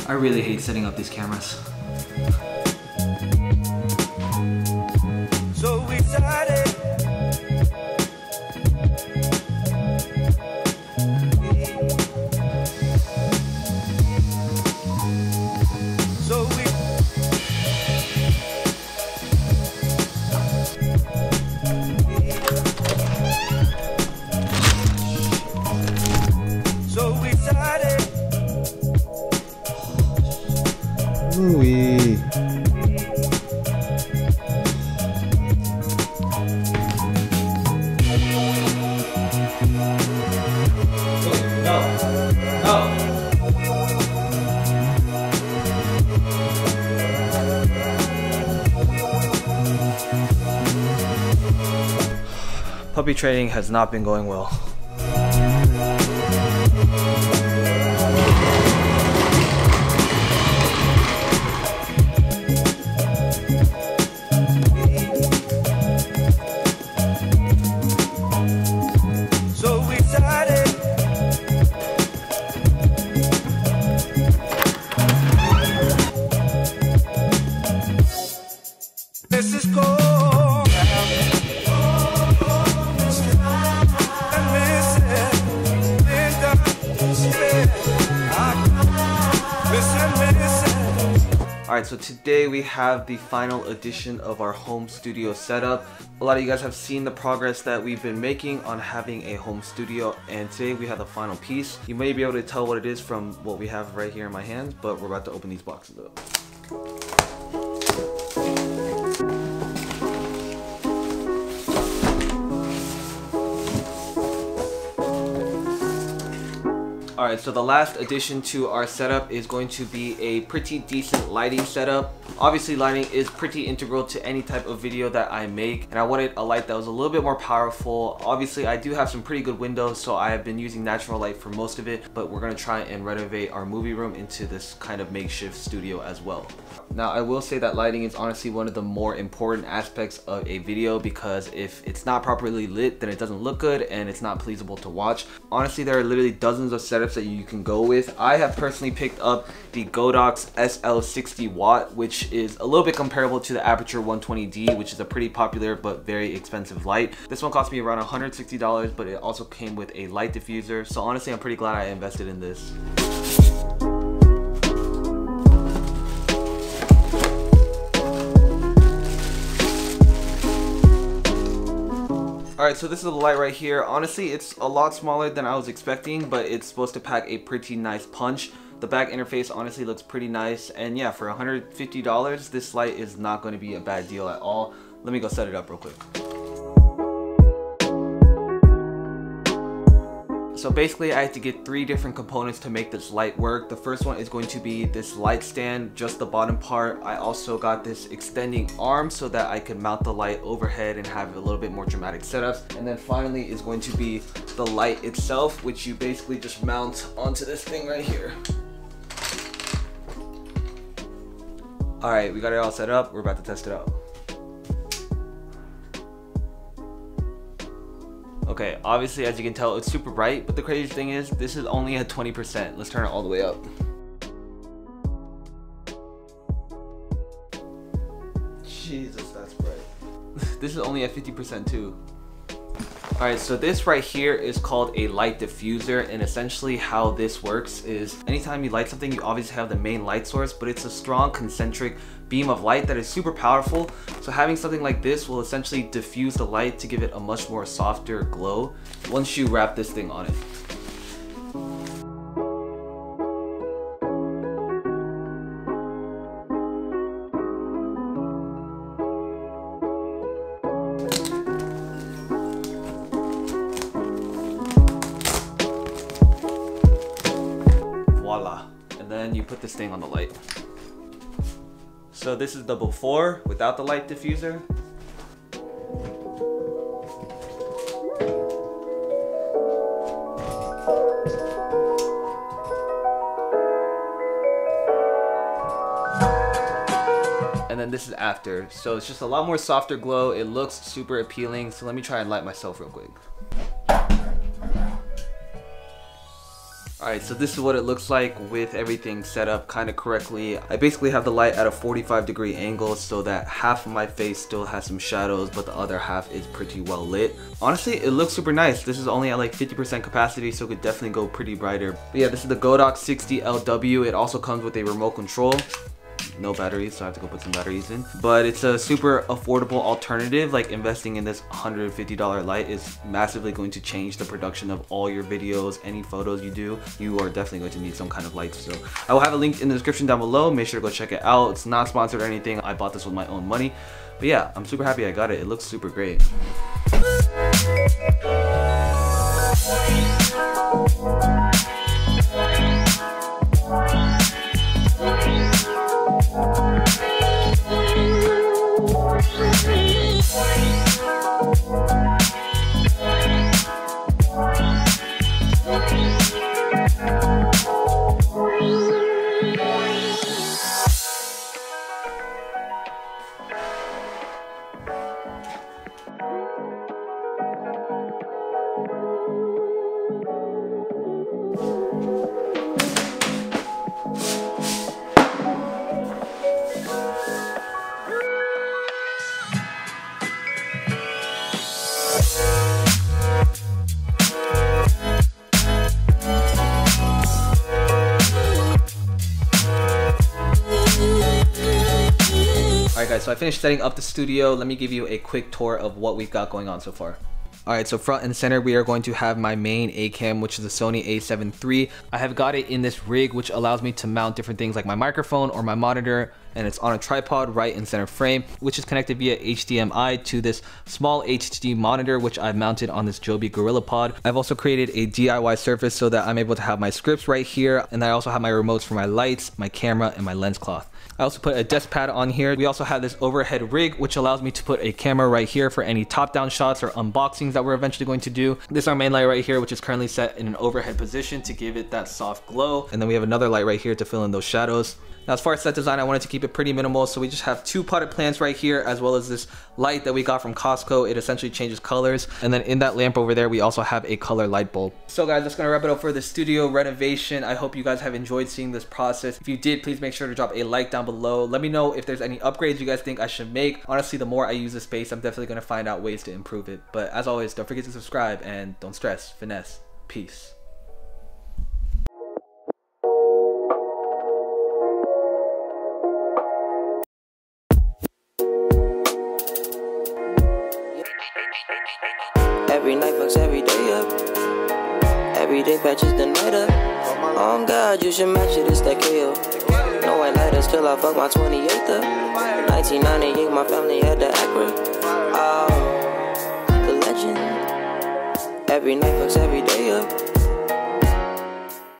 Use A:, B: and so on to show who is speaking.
A: I really hate setting up these cameras.
B: So excited.
C: Ooh-wee.
A: Puppy training has not been going well. Alright, so today we have the final edition of our home studio setup. A lot of you guys have seen the progress that we've been making on having a home studio, and today we have the final piece. You may be able to tell what it is from what we have right here in my hands, but we're about to open these boxes up. Alright, so the last addition to our setup is going to be a pretty decent lighting setup. Obviously, lighting is pretty integral to any type of video that I make, and I wanted a light that was a little bit more powerful. Obviously, I do have some pretty good windows, so I have been using natural light for most of it, but we're going to try and renovate our movie room into this kind of makeshift studio as well. Now, I will say that lighting is honestly one of the more important aspects of a video, because if it's not properly lit, then it doesn't look good and it's not pleasable to watch. Honestly, there are literally dozens of setups that you can go with. I have personally picked up the Godox SL60 watt, which is a little bit comparable to the Aperture 120D, which is a pretty popular but very expensive light. This one cost me around $160, but it also came with a light diffuser. So honestly, I'm pretty glad I invested in this. Alright, so this is the light right here. Honestly, it's a lot smaller than I was expecting, but it's supposed to pack a pretty nice punch. The back interface honestly looks pretty nice, and yeah, for $150, this light is not going to be a bad deal at all. Let me go set it up real quick. So basically, I had to get 3 different components to make this light work. The first one is going to be this light stand, just the bottom part. I also got this extending arm so that I can mount the light overhead and have a little bit more dramatic setups. And then finally is going to be the light itself, which you basically just mount onto this thing right here. Alright, we got it all set up. We're about to test it out. Okay, obviously, as you can tell, it's super bright, but the crazy thing is, this is only at 20%. Let's turn it all the way up. Jesus, that's bright. This is only at 50% too. Alright, so this right here is called a light diffuser, and essentially how this works is anytime you light something, you obviously have the main light source, but it's a strong concentric beam of light that is super powerful. So having something like this will essentially diffuse the light to give it a much more softer glow once you wrap this thing on it. Voila. And then you put this thing on the light. So this is the before without the light diffuser. And then this is after. So it's just a lot more softer glow. It looks super appealing. So let me try and light myself real quick. Alright, so this is what it looks like with everything set up kind of correctly. I basically have the light at a 45-degree angle so that half of my face still has some shadows, but the other half is pretty well lit. Honestly, it looks super nice. This is only at like 50% capacity, so it could definitely go pretty brighter. But yeah, this is the Godox 60LW. It also comes with a remote control. No batteries, so I have to go put some batteries in. But it's a super affordable alternative. Like investing in this $150 light is massively going to change the production of all your videos, any photos you do. You are definitely going to need some kind of light. So I will have a link in the description down below. Make sure to go check it out. It's not sponsored or anything. I bought this with my own money. But yeah, I'm super happy I got it. It looks super great. Alright guys, so I finished setting up the studio. Let me give you a quick tour of what we've got going on so far. Alright, so front and center we are going to have my main A-cam, which is a Sony a7 III. I have got it in this rig, which allows me to mount different things like my microphone or my monitor, and it's on a tripod right in center frame, which is connected via HDMI to this small HD monitor, which I've mounted on this Joby GorillaPod. I've also created a DIY surface so that I'm able to have my scripts right here, and I also have my remotes for my lights, my camera, and my lens cloth. I also put a desk pad on here. We also have this overhead rig, which allows me to put a camera right here for any top-down shots or unboxings that we're eventually going to do. This is our main light right here, which is currently set in an overhead position to give it that soft glow. And then we have another light right here to fill in those shadows. Now, as far as set design, I wanted to keep it pretty minimal, so we just have two potted plants right here, as well as this light that we got from Costco. It essentially changes colors. And then in that lamp over there, we also have a color light bulb. So guys, that's gonna wrap it up for the studio renovation. I hope you guys have enjoyed seeing this process. If you did, please make sure to drop a like down below. Let me know if there's any upgrades you guys think I should make. Honestly, the more I use this space, I'm definitely gonna find out ways to improve it. But as always, don't forget to subscribe and don't stress, finesse. Peace.
B: Every night fucks every day up. Every day patches the night up. Oh God, you should match it, it's that KO. No white lighters till I fuck my 28th up. 1998, my family had the Acura. Oh, the legend. Every night